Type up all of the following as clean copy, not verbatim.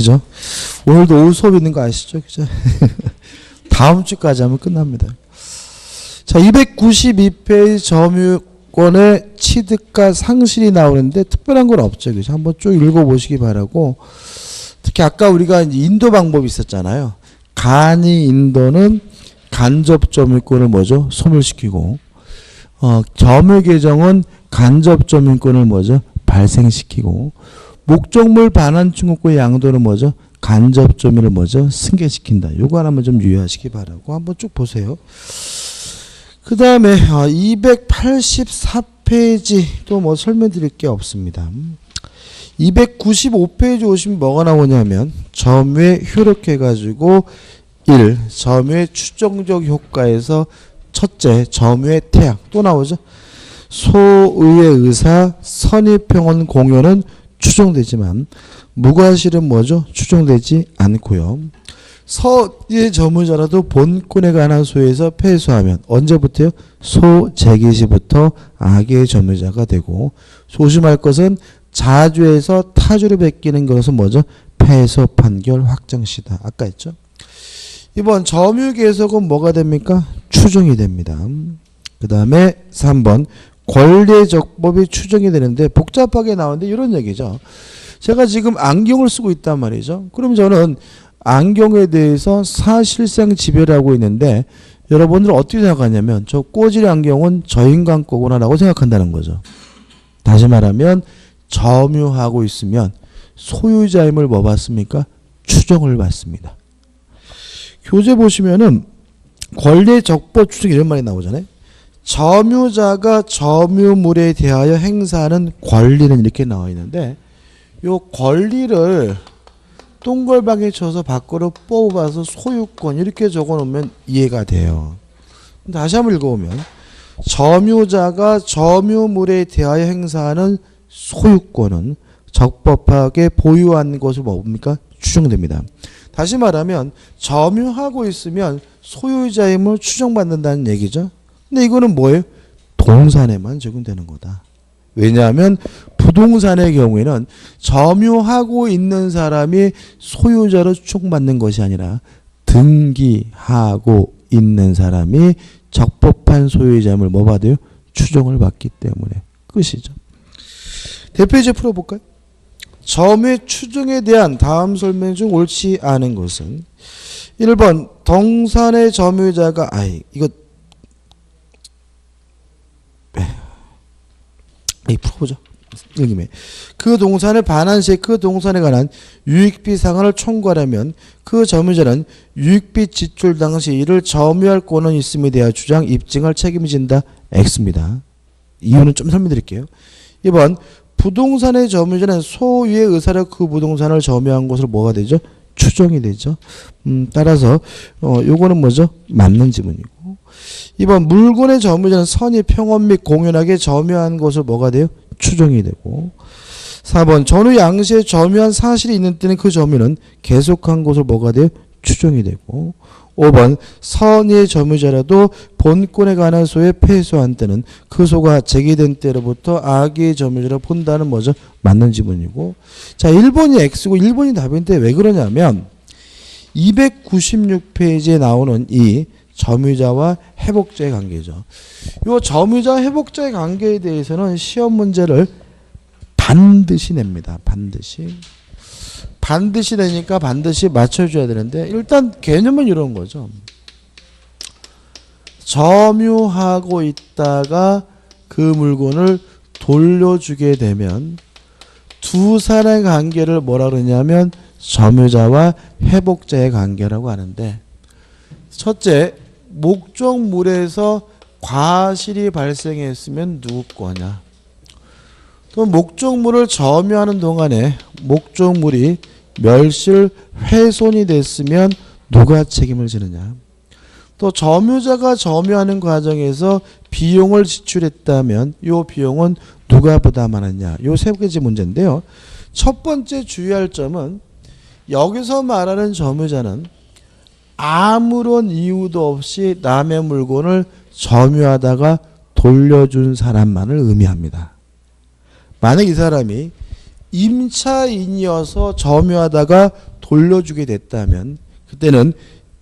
그죠? 오늘도 오후 수업 있는 거 아시죠? 그죠? 다음 주까지 하면 끝납니다. 자, 292페이지 점유권의 취득과 상실이 나오는데 특별한 건 없죠. 그죠? 한번 쭉 읽어보시기 바라고. 특히 아까 우리가 인도 방법이 있었잖아요. 간이 인도는 간접 점유권을 뭐죠? 소멸시키고, 점유 계정은 간접 점유권을 뭐죠? 발생시키고, 목적물 반환 충족권의 양도는 뭐죠? 간접 점유를 뭐죠? 승계시킨다. 요거 하나만 좀 유의하시기 바라고. 한번 쭉 보세요. 그 다음에 284페이지 또 뭐 설명드릴 게 없습니다. 295페이지 오시면 뭐가 나오냐면 점유에 효력해가지고 1. 점유의 추정적 효과에서 첫째 점유의 태양 또 나오죠. 소의의 의사 선의평원 공효는 추정되지만 무과실은 뭐죠? 추정되지 않고요. 서의 점유자라도 본권에 관한 소에서 패소하면 언제부터요? 소재기 시부터 악의 점유자가 되고 조심할 것은 자주에서 타주로 베끼는 것은 뭐죠? 패소 판결 확정시다. 아까 했죠? 이번 점유계속은 뭐가 됩니까? 추정이 됩니다. 그 다음에 3번 권리적법이 추정이 되는데 복잡하게 나오는데 이런 얘기죠. 제가 지금 안경을 쓰고 있단 말이죠. 그럼 저는 안경에 대해서 사실상 지배를 하고 있는데 여러분들은 어떻게 생각하냐면 저 꼬질의 안경은 저 인간 거구나 라고 생각한다는 거죠. 다시 말하면 점유하고 있으면 소유자 힘을 뭐 받습니까? 추정을 받습니다. 교재 보시면은 권리적법 추정 이런 말이 나오잖아요. 점유자가 점유물에 대하여 행사하는 권리는 이렇게 나와 있는데 요 권리를 동글방에 쳐서 밖으로 뽑아서 소유권 이렇게 적어놓으면 이해가 돼요. 다시 한번 읽어보면 점유자가 점유물에 대하여 행사하는 소유권은 적법하게 보유한 것을 뭡니까? 추정됩니다. 다시 말하면 점유하고 있으면 소유자의 힘을 추정받는다는 얘기죠. 근데 이거는 뭐예요? 동산에만 적용되는 거다. 왜냐하면 부동산의 경우에는 점유하고 있는 사람이 소유자로 추정받는 것이 아니라 등기하고 있는 사람이 적법한 소유자임을 뭐 받아요? 추정을 받기 때문에 끝이죠. 대표제 풀어볼까요? 점유의 추정에 대한 다음 설명 중 옳지 않은 것은 1번 동산의 점유자가 이거 풀어보죠. 그 동산을 반환 시에 그 동산에 관한 유익비 상한을 청구하려면 그 점유자는 유익비 지출 당시 이를 점유할 권한이 있음에 대하여 주장 입증할 책임이 진다. X입니다. 이유는 좀 설명드릴게요. 2번 부동산의 점유자는 소유의 의사로 그 부동산을 점유한 것으로 뭐가 되죠? 추정이 되죠. 따라서 요거는 뭐죠? 맞는 지문이고. 2번 물건의 점유자는 선의 평원 및 공연하게 점유한 것을 뭐가 돼요? 추정이 되고. 4번 전후 양시에 점유한 사실이 있는 때는 그 점유는 계속한 것을 뭐가 돼요? 추정이 되고. 5번 선의의 점유자라도 본권에 관한 소에 패소한 때는 그 소가 제기된 때로부터 악의 점유자로 본다는 뭐죠? 맞는 지문이고. 자, 1번이 X고 1번이 답인데 왜 그러냐면 296페이지에 나오는 이 점유자와 회복자의 관계죠. 이 점유자 회복자의 관계에 대해서는 시험 문제를 반드시 냅니다. 반드시 내니까 반드시 맞춰줘야 되는데 일단 개념은 이런 거죠. 점유하고 있다가 그 물건을 돌려주게 되면 두 사람의 관계를 뭐라 그러냐면 점유자와 회복자의 관계라고 하는데 첫째, 목적물에서 과실이 발생했으면 누구 거냐. 또 목적물을 점유하는 동안에 목적물이 멸실, 훼손이 됐으면 누가 책임을 지느냐. 또 점유자가 점유하는 과정에서 비용을 지출했다면 이 비용은 누가 부담하느냐. 이 세 가지 문제인데요. 첫 번째 주의할 점은 여기서 말하는 점유자는 아무런 이유도 없이 남의 물건을 점유하다가 돌려준 사람만을 의미합니다. 만약 이 사람이 임차인이어서 점유하다가 돌려주게 됐다면 그때는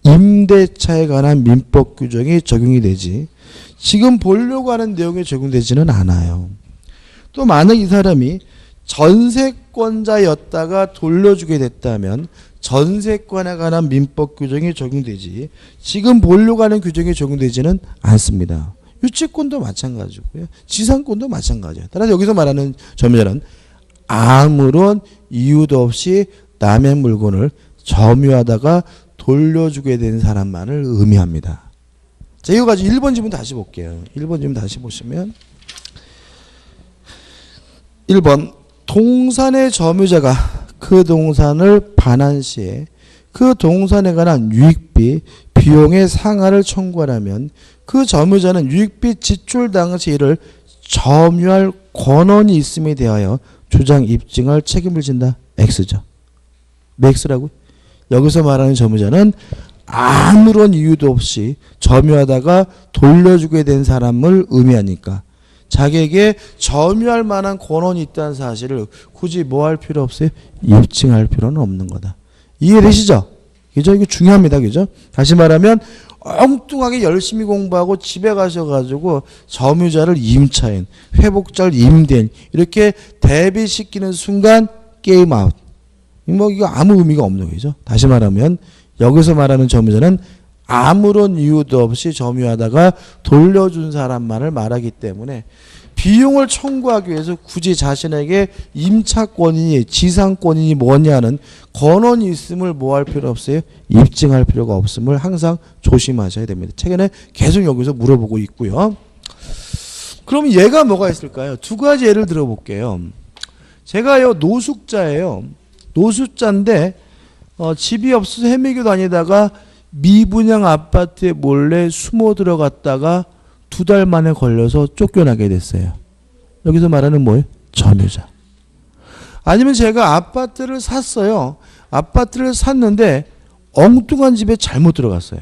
임대차에 관한 민법 규정이 적용이 되지 지금 보려고 하는 내용이 적용되지는 않아요. 또 만약 이 사람이 전세권자였다가 돌려주게 됐다면 전세권에 관한 민법 규정이 적용되지 지금 보려고 하는 규정이 적용되지는 않습니다. 유치권도 마찬가지고요. 지상권도 마찬가지예요. 따라서 여기서 말하는 점유자는 아무런 이유도 없이 남의 물건을 점유하다가 돌려주게 된 사람만을 의미합니다. 자, 이거 가지고 1번 지문 다시 볼게요. 1번 지문 다시 보시면 1번 동산의 점유자가 그 동산을 반환 시에 그 동산에 관한 유익비, 비용의 상하를 청구하려면 그 점유자는 유익비 지출 당시 이를 점유할 권한이 있음에 대하여 주장 입증할 책임을 진다. X죠. X라고? 여기서 말하는 점유자는 아무런 이유도 없이 점유하다가 돌려주게 된 사람을 의미하니까 자기에게 점유할 만한 권한이 있다는 사실을 굳이 뭐 할 필요 없어요? 입증할 필요는 없는 거다. 이해되시죠? 그죠? 이거 중요합니다. 그죠? 다시 말하면 엉뚱하게 열심히 공부하고 집에 가셔가지고 점유자를 임차인, 회복자를 임대인 이렇게 대비시키는 순간 게임 아웃. 뭐 이거 아무 의미가 없는 거죠. 다시 말하면 여기서 말하는 점유자는 아무런 이유도 없이 점유하다가 돌려준 사람만을 말하기 때문에 비용을 청구하기 위해서 굳이 자신에게 임차권이니 지상권이니 뭐냐는 권한이 있음을 뭐 할 필요 없어요? 입증할 필요가 없음을 항상 조심하셔야 됩니다. 최근에 계속 여기서 물어보고 있고요. 그럼 얘가 뭐가 있을까요? 두 가지 예를 들어볼게요. 제가요 노숙자예요. 노숙자인데 집이 없어서 헤매기도 다니다가 미분양 아파트에 몰래 숨어 들어갔다가 2달 만에 걸려서 쫓겨나게 됐어요. 여기서 말하는 뭐예요? 점유자. 아니면 제가 아파트를 샀어요. 아파트를 샀는데 엉뚱한 집에 잘못 들어갔어요.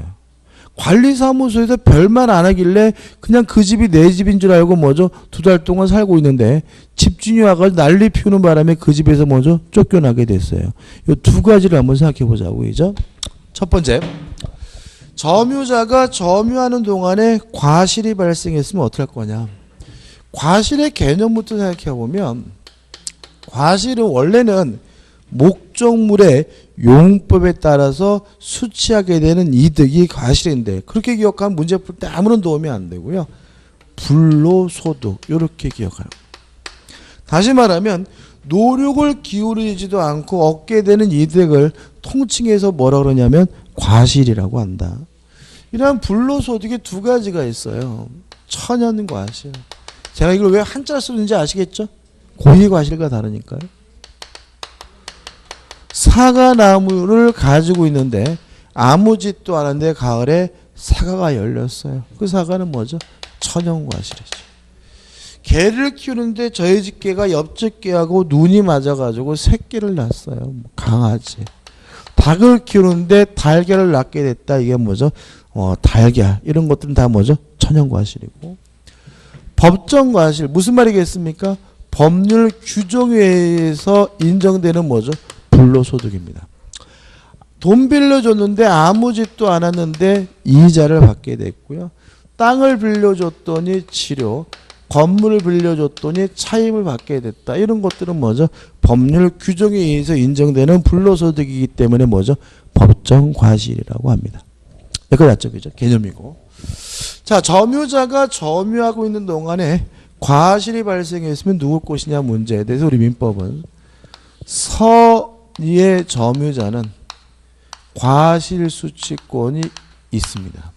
관리사무소에서 별말 안 하길래 그냥 그 집이 내 집인 줄 알고 뭐죠? 2달 동안 살고 있는데 집주인이 와가지고 난리 피우는 바람에 그 집에서 뭐죠? 쫓겨나게 됐어요. 이 두 가지를 한번 생각해 보자고. 그죠? 첫 번째, 점유자가 점유하는 동안에 과실이 발생했으면 어떻게 할 거냐. 과실의 개념부터 생각해 보면 과실은 원래는 목적물의 용법에 따라서 수취하게 되는 이득이 과실인데 그렇게 기억하면 문제 풀 때 아무런 도움이 안 되고요. 불로소득 이렇게 기억하라고. 다시 말하면 노력을 기울이지도 않고 얻게 되는 이득을 통칭해서 뭐라 그러냐면 과실이라고 한다. 이러한 불로소득이 두 가지가 있어요. 천연과실. 제가 이걸 왜 한자 쓰는지 아시겠죠? 고의과실과 다르니까요. 사과나무를 가지고 있는데 아무 짓도 안 하는데 가을에 사과가 열렸어요. 그 사과는 뭐죠? 천연과실이죠. 개를 키우는데 저희 집 개가 옆집 개하고 눈이 맞아가지고 새끼를 낳았어요. 강아지. 닭을 키우는데 달걀을 낳게 됐다. 이게 뭐죠? 달걀. 이런 것들은 다 뭐죠? 천연과실이고. 법정과실. 무슨 말이겠습니까? 법률 규정에 의해서 인정되는 뭐죠? 불로소득입니다. 돈 빌려줬는데 아무 짓도 안 했는데 이자를 받게 됐고요. 땅을 빌려줬더니 치료, 건물을 빌려줬더니 차임을 받게 됐다. 이런 것들은 뭐죠? 법률 규정에 의해서 인정되는 불로소득이기 때문에 뭐죠? 법정과실이라고 합니다. 여기까지 그죠? 개념이고. 자, 점유자가 점유하고 있는 동안에 과실이 발생했으면 누굴 것이냐 문제에 대해서 우리 민법은 선의의 점유자는 과실수취권이 있습니다.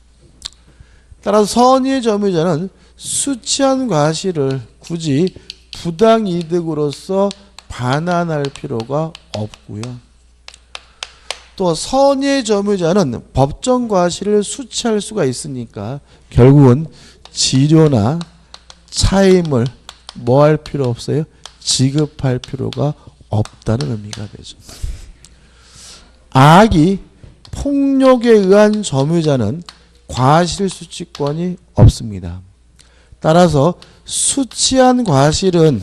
따라서 선의의 점유자는 수취한 과실을 굳이 부당이득으로서 반환할 필요가 없고요. 또 선의의 점유자는 법정 과실을 수취할 수가 있으니까 결국은 지료나 차임을 뭐 할 필요 없어요? 지급할 필요가 없다는 의미가 되죠. 악이 폭력에 의한 점유자는 과실수취권이 없습니다. 따라서 수취한 과실은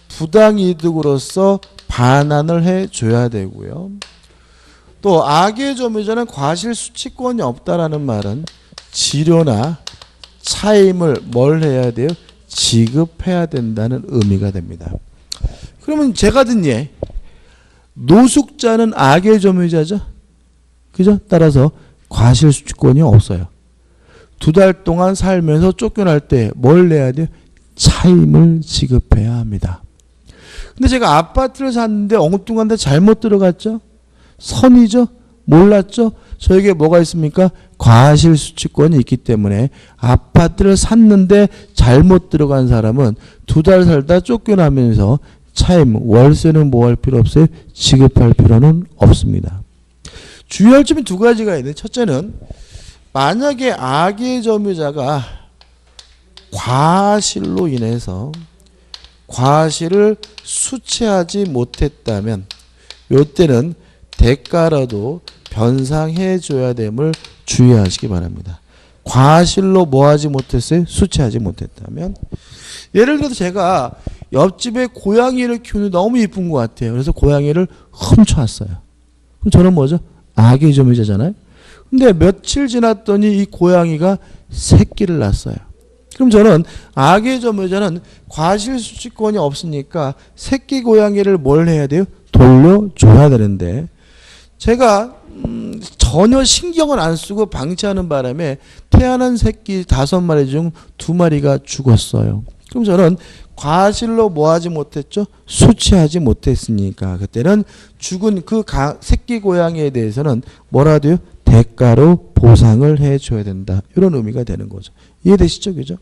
부당이득으로서 반환을 해줘야 되고요. 또 악의 점유자는 과실 수취권이 없다라는 말은 지료나 차임을 뭘 해야 돼요? 지급해야 된다는 의미가 됩니다. 그러면 제가 든 예, 노숙자는 악의 점유자죠. 그죠? 따라서 과실 수취권이 없어요. 2달 동안 살면서 쫓겨날 때 뭘 내야 돼요? 차임을 지급해야 합니다. 근데 제가 아파트를 샀는데 엉뚱한 데 잘못 들어갔죠? 선이죠? 몰랐죠? 저에게 뭐가 있습니까? 과실 수취권이 있기 때문에 아파트를 샀는데 잘못 들어간 사람은 2달 살다 쫓겨나면서 차임, 월세는 뭐 할 필요 없어요? 지급할 필요는 없습니다. 주의할 점이 2가지가 있는데, 첫째는 만약에 악의 점유자가 과실로 인해서 과실을 수취하지 못했다면 이때는 대가라도 변상해 줘야 됨을 주의하시기 바랍니다. 과실로 뭐 하지 못했어요? 수취하지 못했다면. 예를 들어서 제가 옆집에 고양이를 키우는데 너무 이쁜 것 같아요. 그래서 고양이를 훔쳐왔어요. 그럼 저는 뭐죠? 악의 점유자잖아요. 근데 며칠 지났더니 이 고양이가 새끼를 낳았어요. 그럼 저는 악의 점유자는 과실수취권이 없으니까 새끼 고양이를 뭘 해야 돼요? 돌려줘야 되는데, 제가 전혀 신경을 안 쓰고 방치하는 바람에 태어난 새끼 5마리 중 2마리가 죽었어요. 그럼 저는 과실로 뭐 하지 못했죠? 수취하지 못했으니까 그때는 죽은 그 새끼 고양이에 대해서는 뭐라 돼요? 대가로 보상을 해줘야 된다. 이런 의미가 되는 거죠. 이해되시죠? 그죠?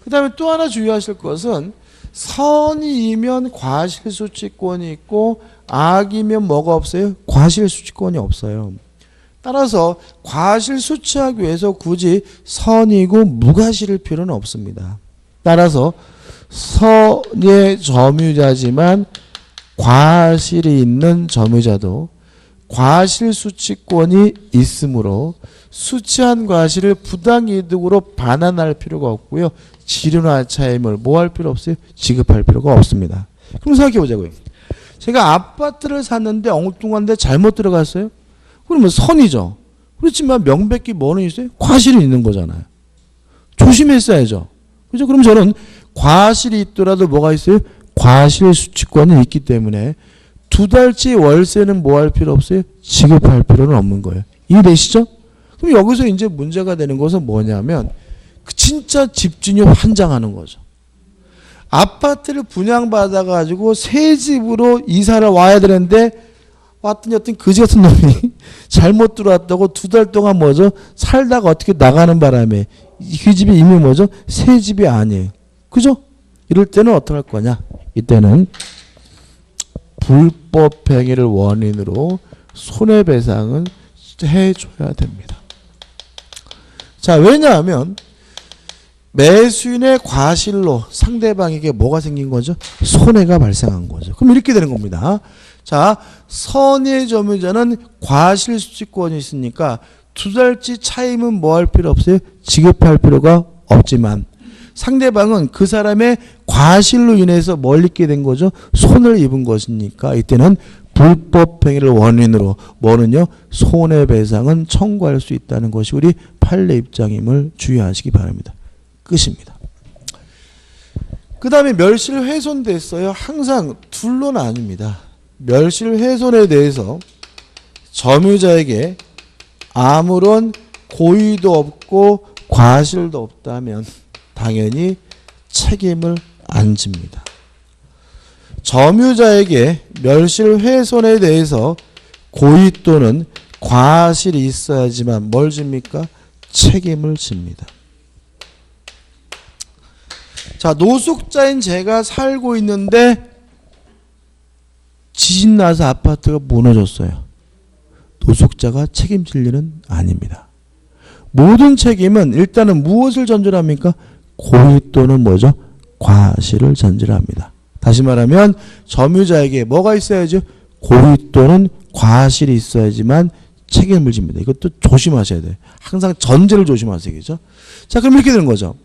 그 다음에 또 하나 주의하실 것은 선이면 과실수취권이 있고 악이면 뭐가 없어요? 과실수취권이 없어요. 따라서 과실수취하기 위해서 굳이 선이고 무과실일 필요는 없습니다. 따라서 선의 점유자지만 과실이 있는 점유자도 과실수취권이 있으므로 수취한 과실을 부당이득으로 반환할 필요가 없고요. 지료나 차임을 뭐 할 필요 없어요? 지급할 필요가 없습니다. 그럼 생각해 보자고요. 제가 아파트를 샀는데 엉뚱한 데 잘못 들어갔어요? 그러면 선이죠. 그렇지만 명백히 뭐는 있어요? 과실이 있는 거잖아요. 조심했어야죠. 그죠? 그럼 저는 과실이 있더라도 뭐가 있어요? 과실수취권이 있기 때문에 2달치 월세는 뭐 할 필요 없어요? 지급할 필요는 없는 거예요. 이해되시죠? 그럼 여기서 이제 문제가 되는 것은 뭐냐면 진짜 집주인이 환장하는 거죠. 아파트를 분양받아가지고 새 집으로 이사를 와야 되는데 왔더니 어떤 거지 같은 놈이 잘못 들어왔다고 2달 동안 뭐죠? 살다가 어떻게 나가는 바람에 그 집이 이미 뭐죠? 새 집이 아니에요. 그죠? 이럴 때는 어떡할 거냐? 이때는 불법 행위를 원인으로 손해배상을 해줘야 됩니다. 자, 왜냐하면 매수인의 과실로 상대방에게 뭐가 생긴 거죠? 손해가 발생한 거죠. 그럼 이렇게 되는 겁니다. 자, 선의 점유자는 과실수취권이 있으니까 2달치 차임은 뭐 할 필요 없어요? 지급할 필요가 없지만 상대방은 그 사람의 과실로 인해서 뭘 입게 된 거죠? 손을 입은 것이니까 이때는 불법 행위를 원인으로 뭐는요? 손해배상은 청구할 수 있다는 것이 우리 판례 입장임을 주의하시기 바랍니다. 끝입니다. 그 다음에 멸실 훼손됐어요. 항상 둘로는 아닙니다. 멸실 훼손에 대해서 점유자에게 아무런 고의도 없고 과실도 없다면 당연히 책임을 안 집니다. 점유자에게 멸실 훼손에 대해서 고의 또는 과실이 있어야지만 뭘 집니까? 책임을 집니다. 자, 노숙자인 제가 살고 있는데 지진 나서 아파트가 무너졌어요. 노숙자가 책임질 일은 아닙니다. 모든 책임은 일단은 무엇을 전제합니까? 고의 또는 뭐죠? 과실을 전제합니다. 다시 말하면 점유자에게 뭐가 있어야죠? 고의 또는 과실이 있어야지만 책임을 집니다. 이것도 조심하셔야 돼요. 항상 전제를 조심하세요. 그죠? 자, 그럼 이렇게 되는 거죠.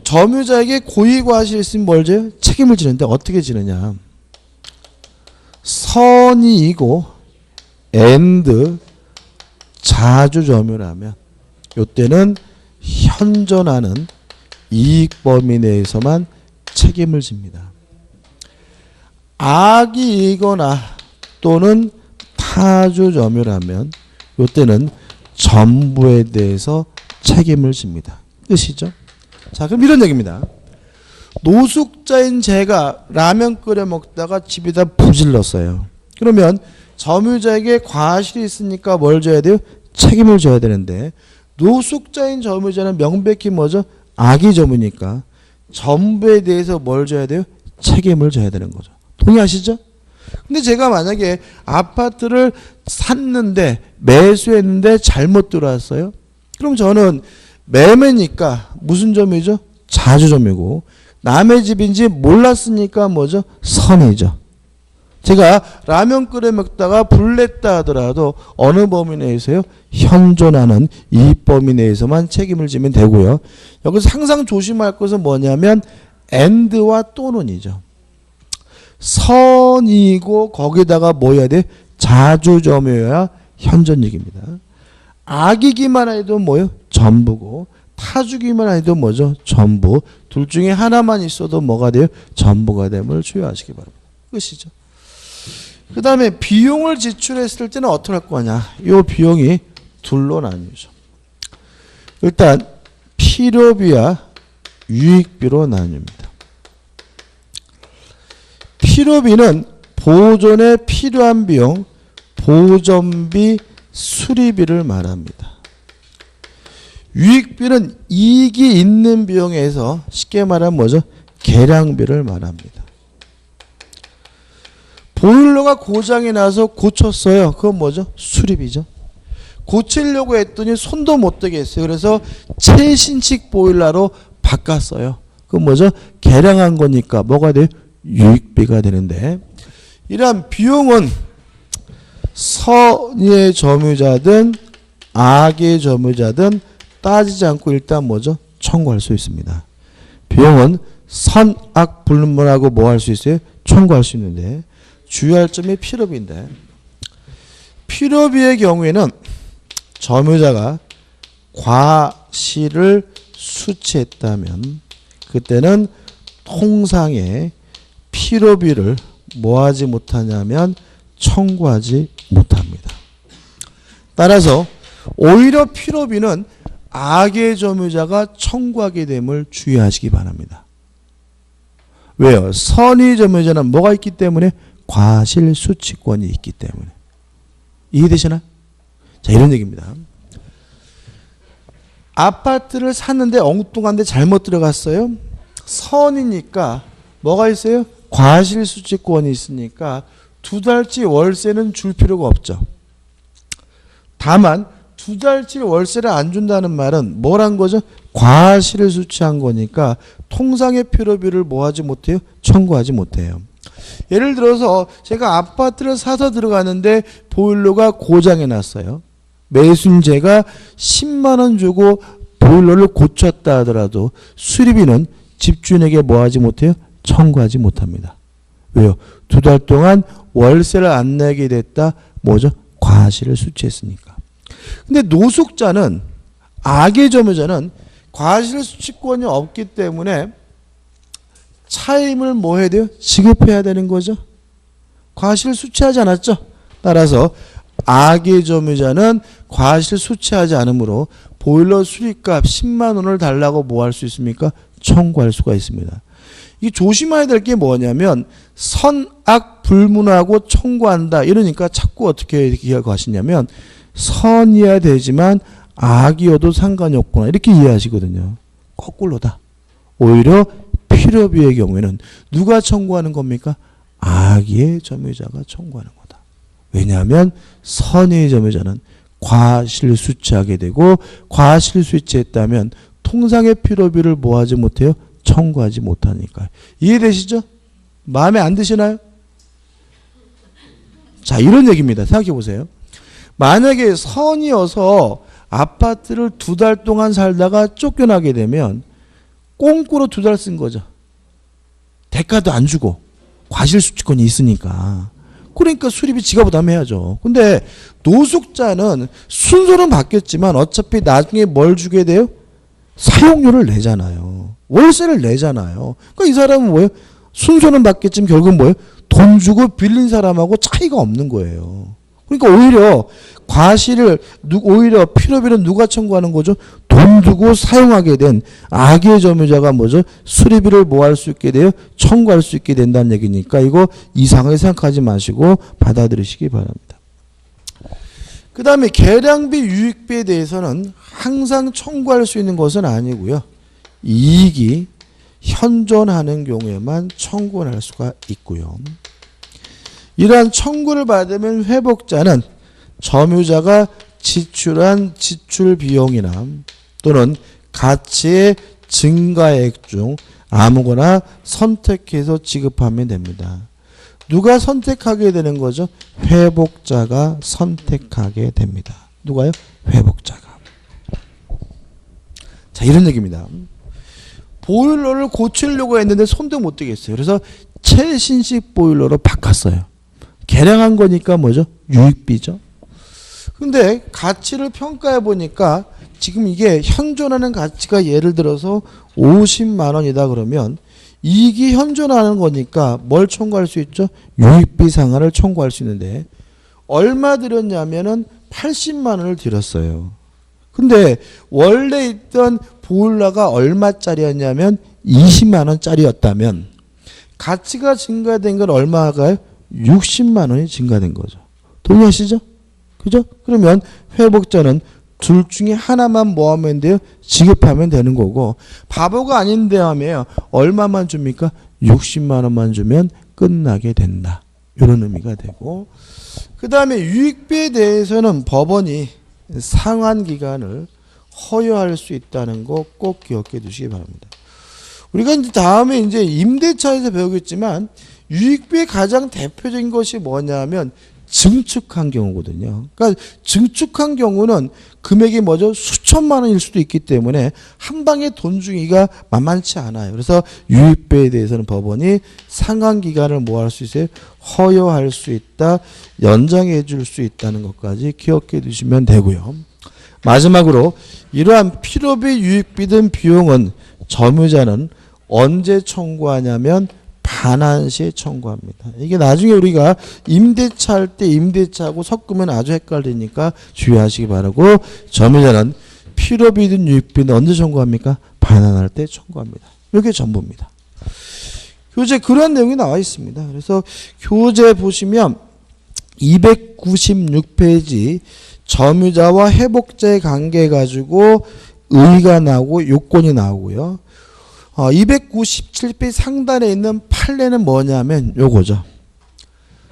점유자에게 고의 과실이 있으면 뭘 져요? 책임을 지는데 어떻게 지느냐? 선이이고 and 자주점유라면 이때는 현존하는 이익 범위 내에서만 책임을 집니다. 악이이거나 또는 타주점유라면 이때는 전부에 대해서 책임을 집니다. 끝이죠? 자, 그럼 이런 얘기입니다. 노숙자인 제가 라면 끓여 먹다가 집에다 부질렀어요. 그러면 점유자에게 과실이 있으니까 뭘 져야 돼요? 책임을 져야 되는데 노숙자인 점유자는 명백히 뭐죠? 악의 점유니까 전부에 대해서 뭘 져야 돼요? 책임을 져야 되는 거죠. 동의하시죠? 근데 제가 만약에 아파트를 샀는데 매수했는데 잘못 들어왔어요. 그럼 저는 매매니까 무슨 점이죠? 자주점이고 남의 집인지 몰랐으니까 뭐죠? 선이죠. 제가 라면 끓여 먹다가 불냈다 하더라도 어느 범위 내에서요? 현존하는 이 범위 내에서만 책임을 지면 되고요. 여기서 항상 조심할 것은 뭐냐면 and와 또는이죠. 선이고 거기다가 뭐 해야 돼? 자주점유여야 현존익입니다. 악이기만 해도 뭐요? 전부고 타주기만 해도 뭐죠? 전부. 둘 중에 하나만 있어도 뭐가 돼요? 전부가 됨을 주의하시기 바랍니다. 끝이죠. 그 다음에 비용을 지출했을 때는 어떻게 할 거냐? 이 비용이 둘로 나뉘죠. 일단 필요비와 유익비로 나뉩니다. 필요비는 보존에 필요한 비용, 보존비, 수리비를 말합니다. 유익비는 이익이 있는 비용에서 쉽게 말하면 뭐죠? 계량비를 말합니다. 보일러가 고장이 나서 고쳤어요. 그건 뭐죠? 수리비죠. 고치려고 했더니 손도 못 대게 했어요. 그래서 최신식 보일러로 바꿨어요. 그건 뭐죠? 계량한 거니까 뭐가 돼요? 유익비가 되는데 이러한 비용은 선의 점유자든 악의 점유자든 따지지 않고 일단 뭐죠? 청구할 수 있습니다. 비용은 선악 불문하고 뭐 할 수 있어요? 청구할 수 있는데 주의할 점이 필요비인데 필요비의 경우에는 점유자가 과실을 수취했다면 그때는 통상의 필요비를 뭐 하지 못하냐면 청구하지 못합니다. 따라서 오히려 필요비는 악의 점유자가 청구하게 됨을 주의하시기 바랍니다. 왜요? 선의 점유자는 뭐가 있기 때문에? 과실 수취권이 있기 때문에. 이해되시나요? 자, 이런 얘기입니다. 아파트를 샀는데 엉뚱한 데 잘못 들어갔어요. 선이니까 뭐가 있어요? 과실 수취권이 있으니까 2달치 월세는 줄 필요가 없죠. 다만 2달치 월세를 안 준다는 말은 뭐란 거죠? 과실을 수취한 거니까 통상의 필요비를 뭐 하지 못해요? 청구하지 못해요. 예를 들어서 제가 아파트를 사서 들어가는데 보일러가 고장이 났어요. 매수인제가 10만 원 주고 보일러를 고쳤다 하더라도 수리비는 집주인에게 뭐 하지 못해요? 청구하지 못합니다. 왜요? 2달 동안 월세를 안 내게 됐다. 뭐죠? 과실을 수취했으니까. 근데 노숙자는 악의 점유자는 과실 수취권이 없기 때문에 차임을 뭐 해야 돼요? 지급해야 되는 거죠. 과실 수취하지 않았죠. 따라서 악의 점유자는 과실 수취하지 않으므로 보일러 수리값 10만 원을 달라고 뭐 할 수 있습니까? 청구할 수가 있습니다. 이 조심해야 될 게 뭐냐면 선악 불문하고 청구한다 이러니까 자꾸 어떻게 이야기하고 하시냐면 선이어야 되지만 악이어도 상관이 없구나 이렇게 이해하시거든요. 거꾸로다. 오히려 필요비의 경우에는 누가 청구하는 겁니까? 악의 점유자가 청구하는 거다. 왜냐하면 선의 점유자는 과실 수취하게 되고 과실 수취했다면 통상의 필요비를 뭐 하지 못해요? 청구하지 못하니까. 이해되시죠? 마음에 안 드시나요? 자, 이런 얘기입니다. 생각해 보세요. 만약에 선이어서 아파트를 2달 동안 살다가 쫓겨나게 되면 꽁꾸로 2달 쓴 거죠. 대가도 안 주고 과실 수취권이 있으니까. 그러니까 수리비 지가 부담해야죠. 근데 노숙자는 순서는 바뀌었지만 어차피 나중에 뭘 주게 돼요? 사용료를 내잖아요. 월세를 내잖아요. 그러니까 이 사람은 뭐예요? 순서는 바뀌었지만 결국은 뭐예요? 돈 주고 빌린 사람하고 차이가 없는 거예요. 그러니까 오히려 오히려 필요비는 누가 청구하는 거죠? 돈 주고 사용하게 된 악의 점유자가 뭐죠? 수리비를 뭐 할 수 있게 돼요? 청구할 수 있게 된다는 얘기니까 이거 이상하게 생각하지 마시고 받아들이시기 바랍니다. 그 다음에 계량비, 유익비에 대해서는 항상 청구할 수 있는 것은 아니고요. 이익이 현존하는 경우에만 청구를 할 수가 있고요. 이러한 청구를 받으면 회복자는 점유자가 지출한 지출 비용이나 또는 가치의 증가액 중 아무거나 선택해서 지급하면 됩니다. 누가 선택하게 되는 거죠? 회복자가 선택하게 됩니다. 누가요? 회복자가. 자, 이런 얘기입니다. 보일러를 고치려고 했는데 손도 못 대겠어요. 그래서 최신식 보일러로 바꿨어요. 개량한 거니까 뭐죠? 유익비죠. 근데 가치를 평가해 보니까 지금 이게 현존하는 가치가 예를 들어서 50만 원이다 그러면 이익이 현존하는 거니까 뭘 청구할 수 있죠? 유익비 상한을 청구할 수 있는데 얼마 들였냐면은 80만 원을 들였어요. 근데 원래 있던 보일러가 얼마짜리였냐면 20만 원짜리였다면 가치가 증가된 건 얼마가요? 60만 원이 증가된 거죠. 동의하시죠? 그죠? 그러면 회복자는 둘 중에 하나만 뭐 하면 돼요? 지급하면 되는 거고 바보가 아닌데 하면 얼마만 줍니까? 60만 원만 주면 끝나게 된다. 이런 의미가 되고 그 다음에 유익비에 대해서는 법원이 상환 기간을 허용할 수 있다는 거 꼭 기억해 두시기 바랍니다. 우리가 이제 다음에 이제 임대차에서 배우겠지만 유익비의 가장 대표적인 것이 뭐냐면 증축한 경우거든요. 그러니까 증축한 경우는 금액이 뭐죠? 수천만 원일 수도 있기 때문에 한 방에 돈 주기가 만만치 않아요. 그래서 유익비에 대해서는 법원이 상환 기간을 뭐 할 수 있어요? 허용할 수 있다, 연장해 줄 수 있다는 것까지 기억해 두시면 되고요. 마지막으로 이러한 필요비, 유익비 등 비용은 점유자는 언제 청구하냐면 반환 시에 청구합니다. 이게 나중에 우리가 임대차 할 때 임대차하고 섞으면 아주 헷갈리니까 주의하시기 바라고 점유자는 필요비든 유익비든 언제 청구합니까? 반환할 때 청구합니다. 이게 전부입니다. 교재 그런 내용이 나와 있습니다. 그래서 교재 보시면 296페이지 점유자와 회복자의 관계 가지고 의의가 나오고 요건이 나오고요. 297페이지 상단에 있는 판례는 뭐냐면 요거죠.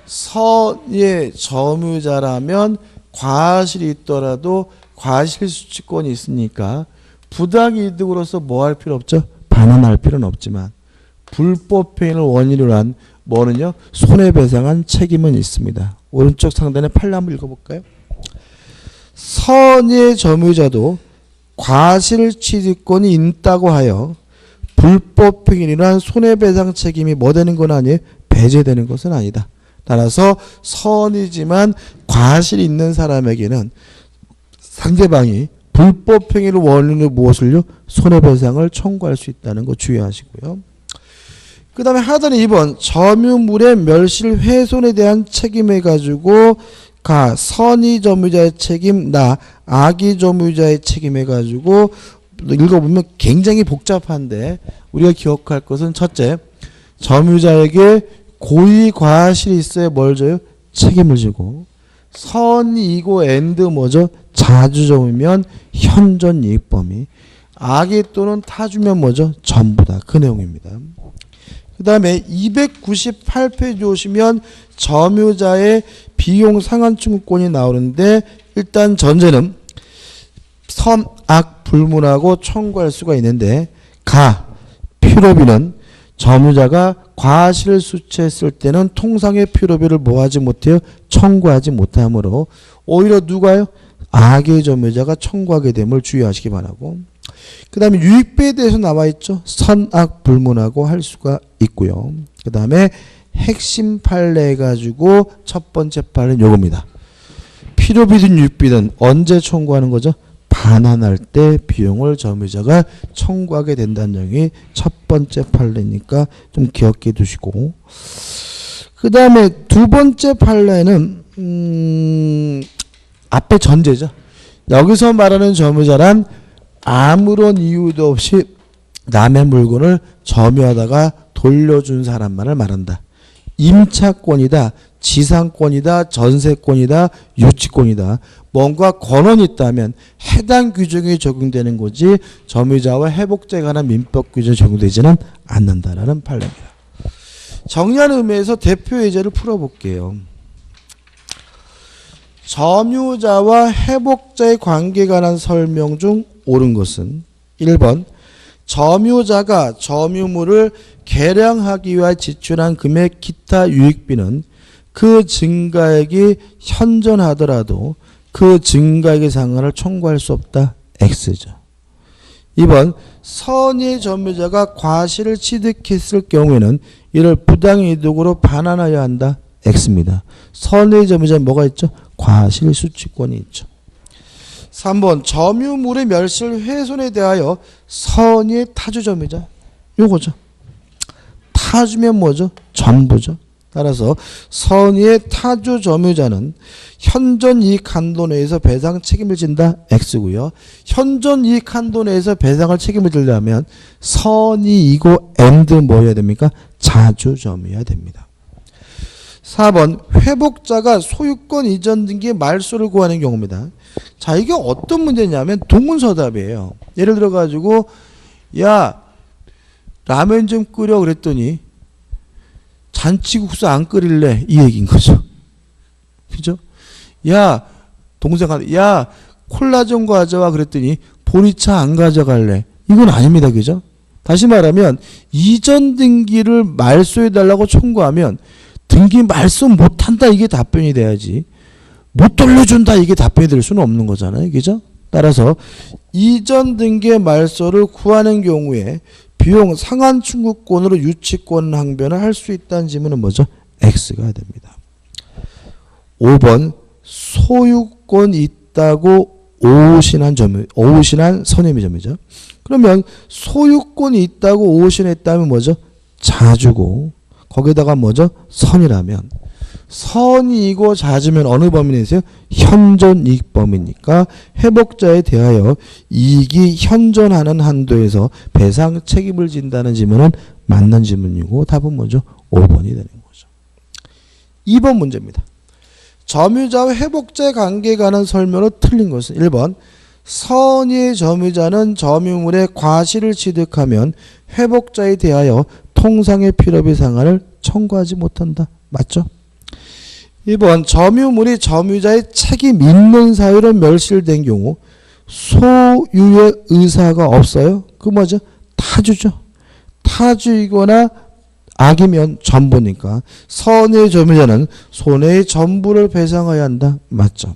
선의 점유자라면 과실이 있더라도 과실수취권이 있으니까 부당이득으로서 뭐 할 필요 없죠? 반환할 필요는 없지만 불법행위를 원인으로 한 뭐는요? 손해배상한 책임은 있습니다. 오른쪽 상단에 판례 한번 읽어볼까요? 선의 점유자도 과실취득권이 있다고 하여 불법행위란 손해배상 책임이 뭐 되는 건 아니에요? 배제되는 것은 아니다. 따라서 선이지만 과실이 있는 사람에게는 상대방이 불법행위를 원인으로 무엇을요? 손해배상을 청구할 수 있다는 거 주의하시고요. 그 다음에 하단에 2번 점유물의 멸실 훼손에 대한 책임해 가지고 선의 점유자의 책임, 악의 점유자의 책임해 가지고 읽어보면 굉장히 복잡한데 우리가 기억할 것은 첫째, 점유자에게 고의 과실이 있어야 뭘 줘요? 책임을 지고 선이고 앤드 뭐죠? 자주점이면 현존 이익 범위, 악의 또는 타주면 뭐죠? 전부다. 그 내용입니다. 그 다음에 298페이지 오시면 점유자의 비용 상환 청구권이 나오는데 일단 전제는 선악 불문하고 청구할 수가 있는데 필요비는 점유자가 과실을 수취했을 때는 통상의 필요비를 뭐하지 못해요? 청구하지 못하므로 오히려 누가요? 악의 점유자가 청구하게 됨을 주의하시기 바라고 그 다음에 유익비에 대해서 나와 있죠. 선악 불문하고 할 수가 있고요. 그 다음에 핵심 판례 가지고 첫 번째 판례는 요겁니다. 필요비든 유익비든 언제 청구하는 거죠? 반환할 때 비용을 점유자가 청구하게 된다는 점이 첫 번째 판례니까 좀 기억해 두시고, 그 다음에 두 번째 판례는 앞에 전제죠. 여기서 말하는 점유자란 아무런 이유도 없이 남의 물건을 점유하다가 돌려준 사람만을 말한다. 임차권이다, 지상권이다, 전세권이다, 유치권이다. 뭔가 권한이 있다면 해당 규정이 적용되는 거지 점유자와 회복자에 관한 민법 규정이 적용되지는 않는다라는 판례입니다. 정리하는 의미에서 대표 예제를 풀어볼게요. 점유자와 회복자의 관계에 관한 설명 중 옳은 것은 1번 점유자가 점유물을 개량하기 위해 지출한 금액 기타 유익비는 그 증가액이 현존하더라도 그 증가액의 상한을 청구할 수 없다. X죠. 2번 선의 점유자가 과실을 취득했을 경우에는 이를 부당이득으로 반환하여야 한다. X입니다. 선의 점유자는 뭐가 있죠? 과실 수취권이 있죠. 3번 점유물의 멸실 훼손에 대하여 선의 타주 점유자 요거죠. 타주면 뭐죠? 전부죠. 따라서 선의의 타주 점유자는 현존이익 한도 내에서 배상 책임을 진다. X고요. 현존이익 한도 내에서 배상을 책임을 지려면 선의이고 and 뭐여야 됩니까? 자주 점유해야 됩니다. 4번 회복자가 소유권 이전 등기의 말소를 구하는 경우입니다. 자, 이게 어떤 문제냐면 동문서답이에요. 예를 들어 가지고 야 라면 좀 끓여 그랬더니 잔치국수 안 끓일래 이 얘기인 거죠. 그죠? 야 동생한테 야 콜라 좀 가져와 그랬더니 보리차 안 가져갈래 이건 아닙니다. 그죠? 다시 말하면 이전 등기를 말소해달라고 청구하면 등기 말소 못한다 이게 답변이 돼야지 못 돌려준다 이게 답변이 될 수는 없는 거잖아요. 그죠? 따라서 이전 등기의 말소를 구하는 경우에 비용 상한 청구권으로 유치권 항변을 할 수 있다는 질문은 뭐죠? X가 됩니다. 5번 소유권 있다고 오신한 선임의 점이죠. 그러면 소유권이 있다고 오신했다면 뭐죠? 자주고 거기다가 뭐죠? 선이라면 선이고 자주면 어느 범위 내세요? 현존 이익 범위니까 회복자에 대하여 이익이 현존하는 한도에서 배상 책임을 진다는 질문은 맞는 질문이고 답은 뭐죠? 5번이 되는 거죠. 2번 문제입니다. 점유자와 회복자의 관계에 관한 설명으로 틀린 것은 1번 선의의 점유자는 점유물의 과실을 취득하면 회복자에 대하여 통상의 필요비 상한을 청구하지 못한다. 맞죠? 2번 점유물이 점유자의 책임 있는 사유로 멸실된 경우 소유의 의사가 없어요. 그 뭐죠? 타주죠. 타주이거나 악이면 전부니까 선의 점유자는 손해의 전부를 배상해야 한다. 맞죠?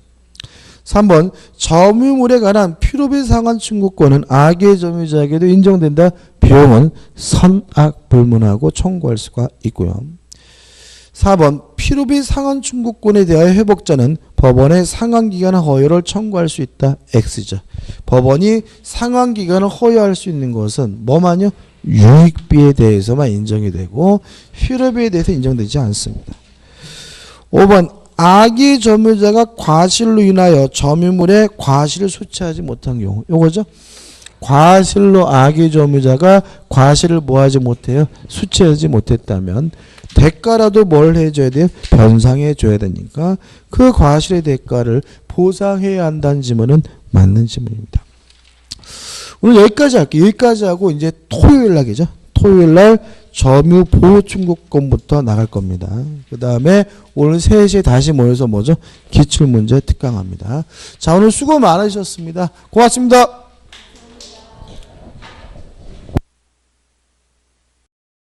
3번 점유물에 관한 필요비 상한 청구권은 악의 점유자에게도 인정된다. 비용은 선악 불문하고 청구할 수가 있고요. 4번 필요비 상한 청구권에 대하여 회복자는 법원의 상환기간 허여를 청구할 수 있다. X죠. 법원이 상환기간을 허여할 수 있는 것은 뭐만요? 유익비에 대해서만 인정이 되고 필요비에 대해서 인정되지 않습니다. 5번 악의 점유자가 과실로 인하여 점유물의 과실을 수취하지 못한 경우 요거죠. 과실로 악의 점유자가 과실을 뭐하지 못해요? 수취하지 못했다면 대가라도 뭘 해줘야 돼요? 변상해 줘야 되니까 그 과실의 대가를 보상해야 한다는 질문은 맞는 질문입니다. 오늘 여기까지 할게요. 여기까지 하고 이제 토요일 날이죠. 토요일 날 점유 보호 청구권부터 나갈 겁니다. 그 다음에 오늘 3시에 다시 모여서 뭐죠? 기출문제 특강합니다. 자, 오늘 수고 많으셨습니다. 고맙습니다.